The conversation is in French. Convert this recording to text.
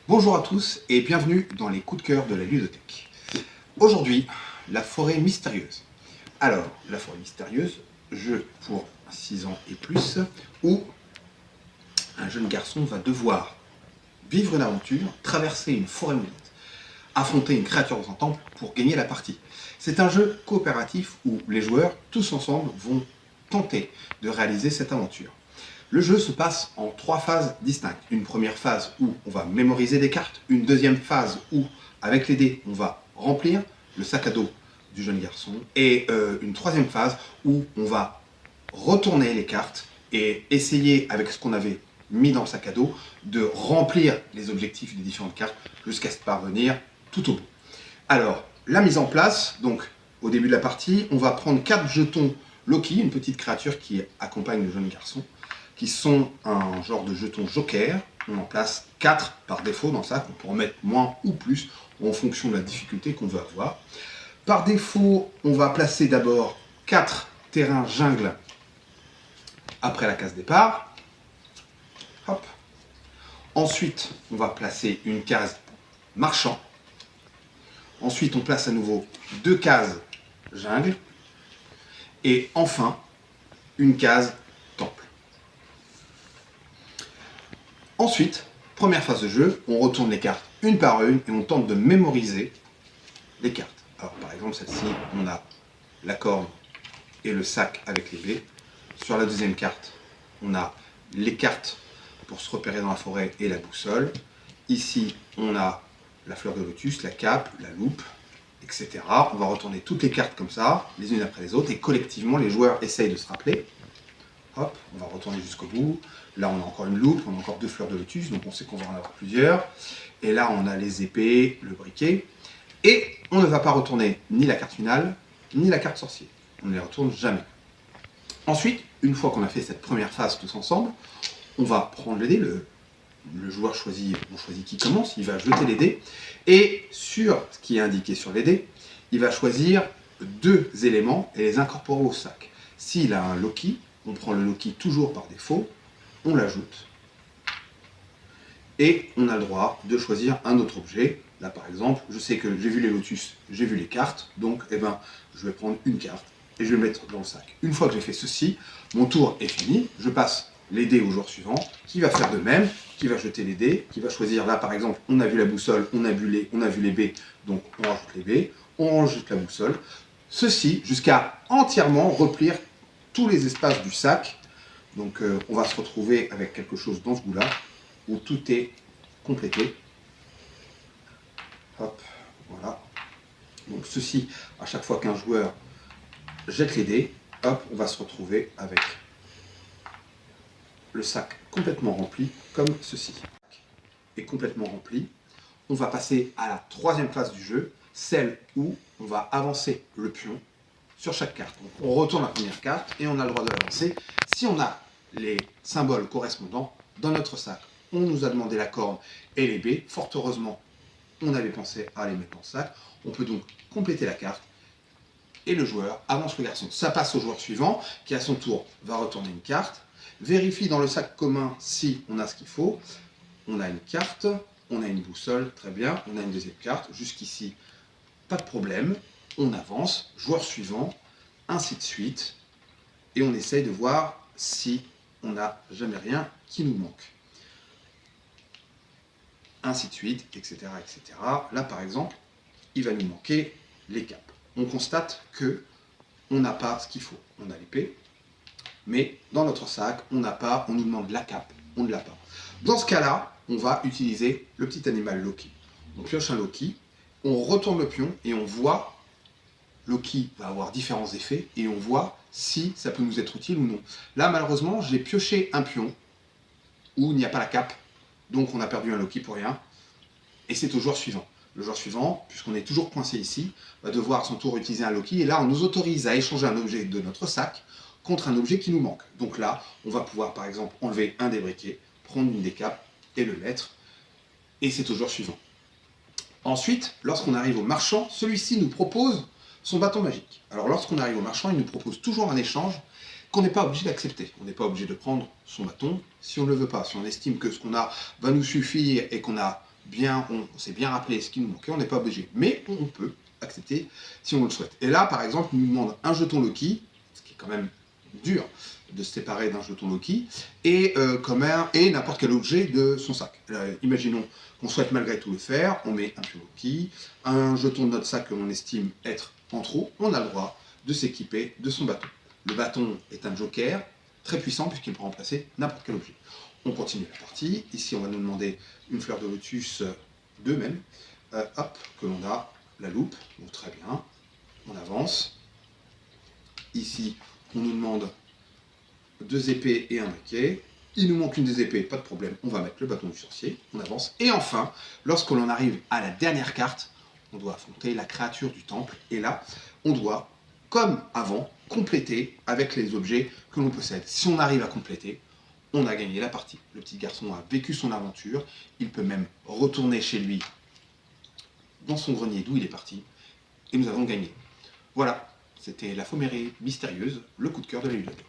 Bonjour à tous et bienvenue dans les coups de cœur de la ludothèque. Aujourd'hui, la forêt mystérieuse. Alors, la forêt mystérieuse, jeu pour 6 ans et plus, où un jeune garçon va devoir vivre une aventure, traverser une forêt maudite, affronter une créature dans un temple pour gagner la partie. C'est un jeu coopératif où les joueurs, tous ensemble, vont tenter de réaliser cette aventure. Le jeu se passe en 3 phases distinctes. Une première phase où on va mémoriser des cartes, une deuxième phase où, avec les dés, on va remplir le sac à dos du jeune garçon, et une troisième phase où on va retourner les cartes et essayer, avec ce qu'on avait mis dans le sac à dos, de remplir les objectifs des différentes cartes jusqu'à se parvenir tout au bout. Alors, la mise en place, donc au début de la partie, on va prendre 4 jetons Loki, une petite créature qui accompagne le jeune garçon, qui sont un genre de jetons joker. On en place 4 par défaut dans le sac, on peut en mettre moins ou plus en fonction de la difficulté qu'on veut avoir. Par défaut, on va placer d'abord 4 terrains jungle après la case départ. Hop. Ensuite, on va placer une case marchand. Ensuite, on place à nouveau 2 cases jungle. Et enfin, une case temple. Ensuite, première phase de jeu, on retourne les cartes une par une et on tente de mémoriser les cartes. Alors par exemple, celle-ci, on a la corne et le sac avec les baies. Sur la deuxième carte, on a les cartes pour se repérer dans la forêt et la boussole. Ici, on a la fleur de lotus, la cape, la loupe, etc. On va retourner toutes les cartes comme ça, les unes après les autres, et collectivement, les joueurs essayent de se rappeler. Hop, on va retourner jusqu'au bout. Là, on a encore une loupe, on a encore 2 fleurs de lotus, donc on sait qu'on va en avoir plusieurs. Et là, on a les épées, le briquet. Et on ne va pas retourner ni la carte finale, ni la carte sorcier. On ne les retourne jamais. Ensuite, une fois qu'on a fait cette première phase tous ensemble, on va prendre les dés. Le joueur choisit, on choisit qui commence, il va jeter les dés. Et sur ce qui est indiqué sur les dés, il va choisir 2 éléments et les incorporer au sac. S'il a un Loki, on prend le Loki toujours par défaut, on l'ajoute, et on a le droit de choisir un autre objet. Là par exemple, je sais que j'ai vu les lotus, j'ai vu les cartes, donc je vais prendre une carte et je vais le mettre dans le sac. Une fois que j'ai fait ceci, mon tour est fini, je passe les dés au joueur suivant, qui va faire de même, qui va jeter les dés, qui va choisir, là par exemple, on a vu la boussole, on a vu les baies, donc on rajoute les baies, on rajoute la boussole, ceci jusqu'à entièrement remplir tous les espaces du sac. Donc on va se retrouver avec quelque chose dans ce goût-là, où tout est complété. Hop, voilà. Donc ceci, à chaque fois qu'un joueur jette les dés, hop, on va se retrouver avec le sac complètement rempli, comme ceci. Et complètement rempli. On va passer à la troisième phase du jeu, celle où on va avancer le pion sur chaque carte. Donc on retourne la première carte et on a le droit de l'avancer. Si on a les symboles correspondants dans notre sac, on nous a demandé la corne et les baies. Fort heureusement, on avait pensé à les mettre dans le sac. On peut donc compléter la carte et le joueur avance le garçon. Ça passe au joueur suivant qui à son tour va retourner une carte, vérifie dans le sac commun si on a ce qu'il faut. On a une carte, on a une boussole, très bien, on a une deuxième carte, jusqu'ici, pas de problème. On avance, joueur suivant, ainsi de suite, et on essaye de voir si on n'a jamais rien qui nous manque. Ainsi de suite, etc., etc. Là, par exemple, il va nous manquer les capes. On constate que on n'a pas ce qu'il faut. On a l'épée, mais dans notre sac, on n'a pas, on nous demande la cape, on ne l'a pas. Dans ce cas-là, on va utiliser le petit animal Loki. On pioche un Loki, on retourne le pion et on voit, Loki va avoir différents effets et on voit si ça peut nous être utile ou non. Là, malheureusement, j'ai pioché un pion où il n'y a pas la cape, donc on a perdu un Loki pour rien, et c'est au joueur suivant. Le joueur suivant, puisqu'on est toujours coincé ici, va devoir à son tour utiliser un Loki, et là on nous autorise à échanger un objet de notre sac contre un objet qui nous manque. Donc là, on va pouvoir par exemple enlever un des briquets, prendre une des capes et le mettre, et c'est au joueur suivant. Ensuite, lorsqu'on arrive au marchand, celui-ci nous propose son bâton magique. Alors lorsqu'on arrive au marchand, il nous propose toujours un échange qu'on n'est pas obligé d'accepter. On n'est pas obligé de prendre son bâton si on ne le veut pas. Si on estime que ce qu'on a va nous suffire et qu'on a on s'est bien rappelé ce qui nous manquait, on n'est pas obligé. Mais on peut accepter si on le souhaite. Et là, par exemple, il nous demande un jeton Loki, ce qui est quand même dur de se séparer d'un jeton Loki, et n'importe quel objet de son sac. Imaginons qu'on souhaite malgré tout le faire, on met un pion Loki, un jeton de notre sac que l'on estime être en trop, on a le droit de s'équiper de son bâton. Le bâton est un joker très puissant puisqu'il peut remplacer n'importe quel objet. On continue la partie. Ici, on va nous demander une fleur de lotus 2 même. Hop, que l'on a la loupe. Donc très bien. On avance. Ici, on nous demande 2 épées et un baquet. Il nous manque une des épées, pas de problème. On va mettre le bâton du sorcier. On avance. Et enfin, lorsque l'on arrive à la dernière carte, on doit affronter la créature du temple. Et là, on doit, comme avant, compléter avec les objets que l'on possède. Si on arrive à compléter, on a gagné la partie. Le petit garçon a vécu son aventure. Il peut même retourner chez lui, dans son grenier d'où il est parti. Et nous avons gagné. Voilà, c'était la Faumérie mystérieuse, le coup de cœur de la ludothèque.